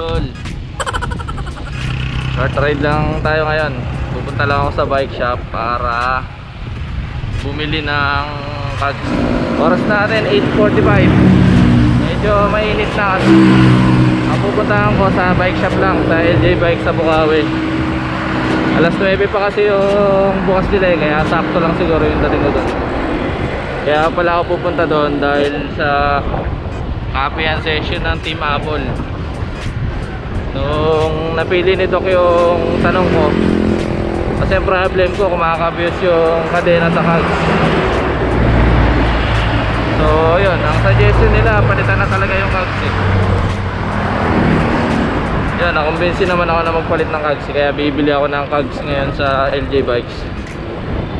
idol. Short ride lang tayo ngayon. Pupunta lang ako sa bike shop para bumili ng cogs. Oras natin 8:45. Medyo mainit na kasi. Ang pupuntahan ko sa bike shop lang, sa LJ Bike sa Bukawi. Alas 9 pa kasi yung bukas nila eh, kaya sakto lang siguro yung dating ko doon. Kaya pala ako pupunta doon dahil sa copy and session ng Team APOL. Nung napili ni Doc yung tanong ko, kasi ang problem ko kung makaka-abuse yung kadena sa cogs. So yun, ang suggestion nila palitan na talaga yung cogs eh. Yan, nakumbinsi naman ako na magpalit ng cogs, kaya bibili ako ng cogs ngayon sa LJ Bikes.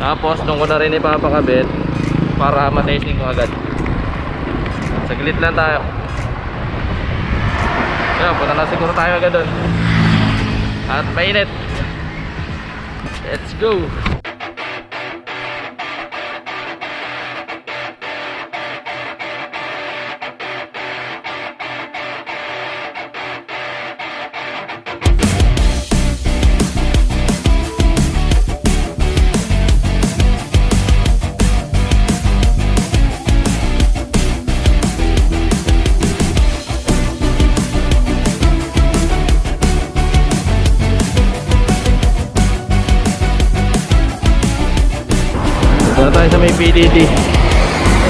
Tapos doon ko na rin ipapakabit para matesting ko agad. Saglit lang tayo. Yan, punta na siguro tayo agad doon. At mainit. Let's go. Dito tayo sa may PDD.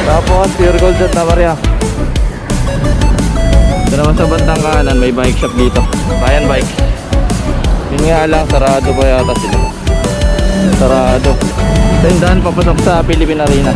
Tapos pure gold at Tamaria. Ito naman sa bandang kanan may bike shop dito, Ryan Bike. Yun nga lang, sarado pa yata sila. Sarado. Tindahan papasok sa Philippine Arena.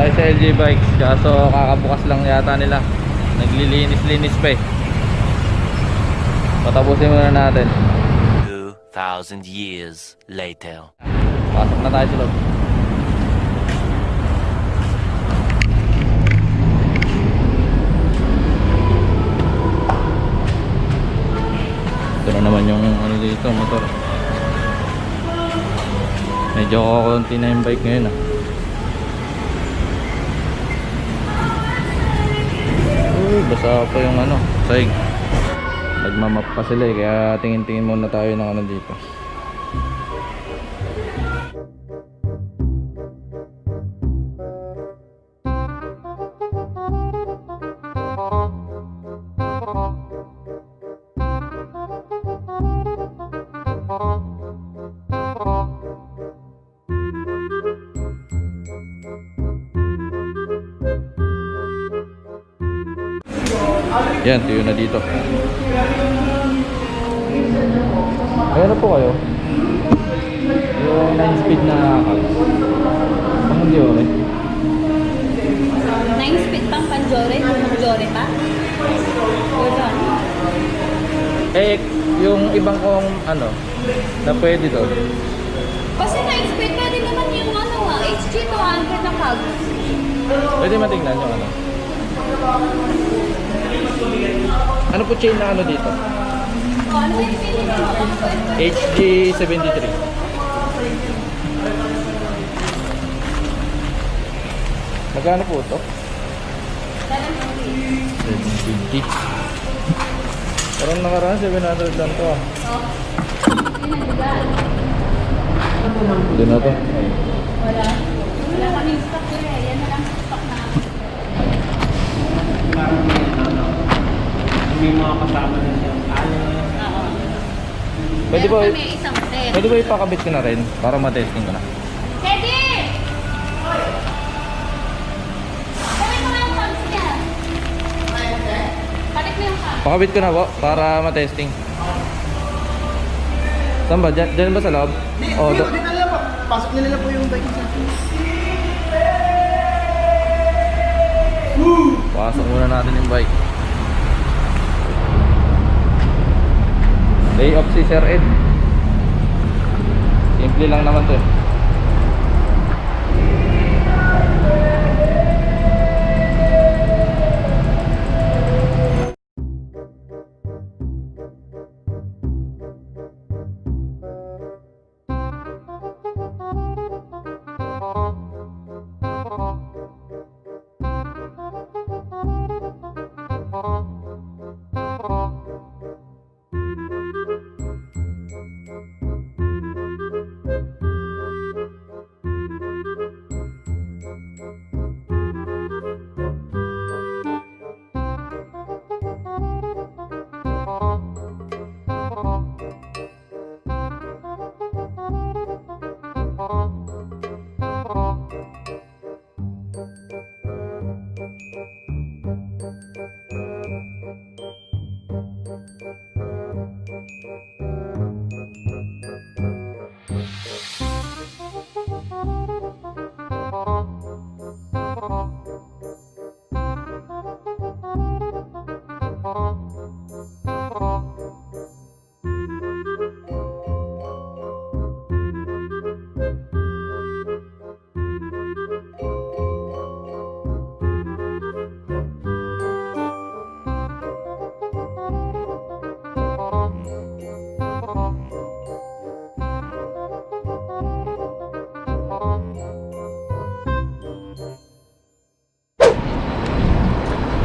Tayo sa LJ Bikes, kaso kakabukas lang yata nila. Naglilinis-linis pa eh. Patapusin muna natin. 2,000 years later. Pasok na tayo sa loob. Ito na naman yung ano dito, motor. Medyo kukunti na yung bike ngayon ah. Basa pa yung ano, saig. Nagmamap pa sila eh, kaya tingin-tingin muna tayo ng ano dito. Yan, tuyo na dito. Ayan po kayo. Yung 9-speed na cogs. Pang Deore. 9-speed pang Panjore? Panjore pa? Eh, yung ibang kong ano, na pwede doon. Kasi 9-speed pwede naman yung ano HG200 na cogs. Pwede matingnan yung ano. Ano po chain na ano dito? O, ano yung pili mo? HG73. Magkano po ito? 750. Parang nakaraan 700 lang to ah. Yun ang lugar. Ito na to. Wala. Wala kami stock yun eh. Yan na lang stock na. May mga kasama na siyang Oo. Pwede ba, Meron kami isang set. pwede ba ipakabit ko na rin para matesting ko na? Teddy! Palit mo nga yung cogs niya. Palit mo yung cogs. Pakabit ko na po para matesting. Saan ba? Diyan ba sa loob? Oh, Dito nila po. Pasok nila po yung bike sa pasok muna natin yung bike. Day off si Sir Ed. Simple lang naman to.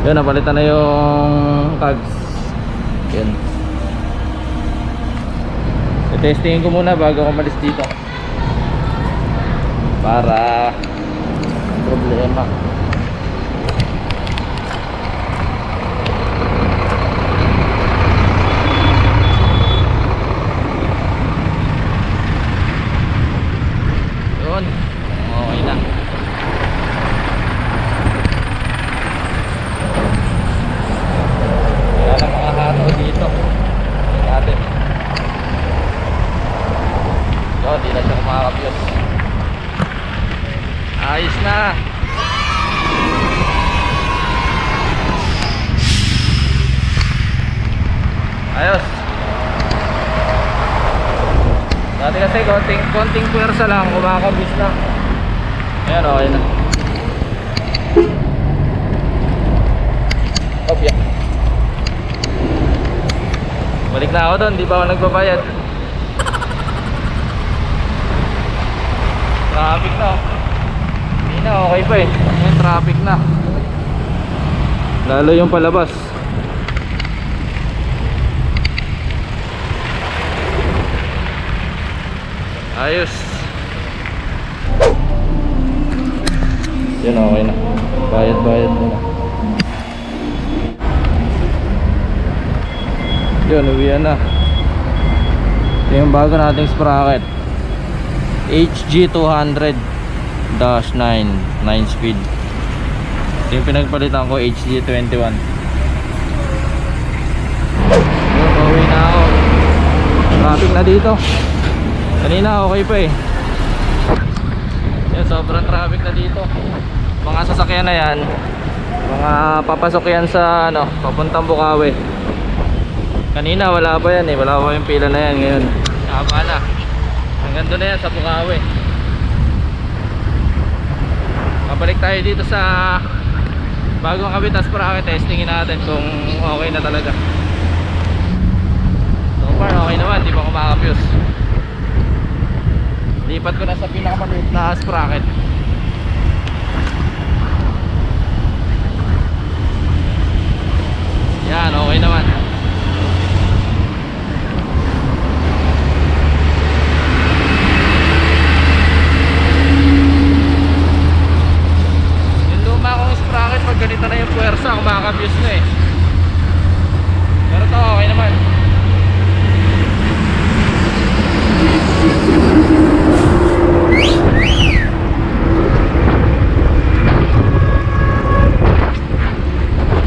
Yun, napalitan na yung cogs. Yun. I-testingin ko muna bago ako malis dito para problema. Yun, okay na. Dito natin. So, di na siya kumakapyos. Ayos na. Ayos. Dati kasi konting puwersa lang, kumakapyos na. Ayan, okay na. Opya. Balik na ako doon, di pa ako nagbabayad. Traffic na. Hindi na, okay pa eh. Ngayon traffic na. Lalo yung palabas. Ayos. Yan, okay na. Bayad na. Yun, uwian na. Ito yung bago nating sprocket HG200-9 9 speed. Ito yung pinagpalitan ko, HG21. Yun, pauwi na ako. Traffic na dito. Kanina okay pa eh. Yun, sobrang traffic na dito. Mga sasakyan na yan, mga papasok yan sa papuntang Bukawi. Kanina wala pa yan eh, wala pa yung pila na yan. Ngayon haba na, hanggang doon na yan sa Bukawi. Babalik tayo dito sa bagong kabit na sprocket. Testingin natin kung okay na talaga. So far okay naman, di pa kumakapyos. Lipat ko na sa pinakamaliit na sprocket. Yan, okay naman. Pag ganito na yung puwersa, kumakabuse na eh. Pero ito okay naman.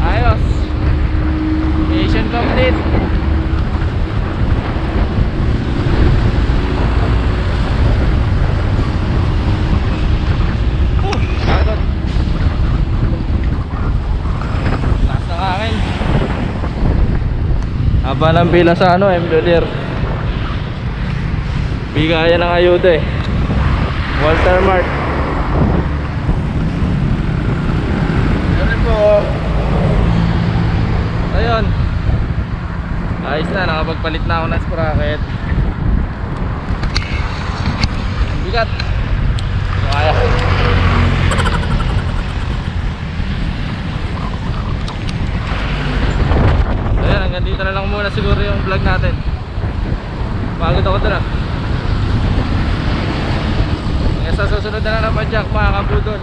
Ayos. Asian ko Haba ng pila sa ano, embroider. Bigayan ng ayuda eh. Walter Mart. Ano po? Ayun. Ayos na, nakapagpalit na ako ng sprocket. Bigat. Kaya. Ayan, hanggang dito na lang muna siguro yung vlog natin. Pagod ako doon ah. Hanggang sa susunod na lang ng padyak mga kabudol.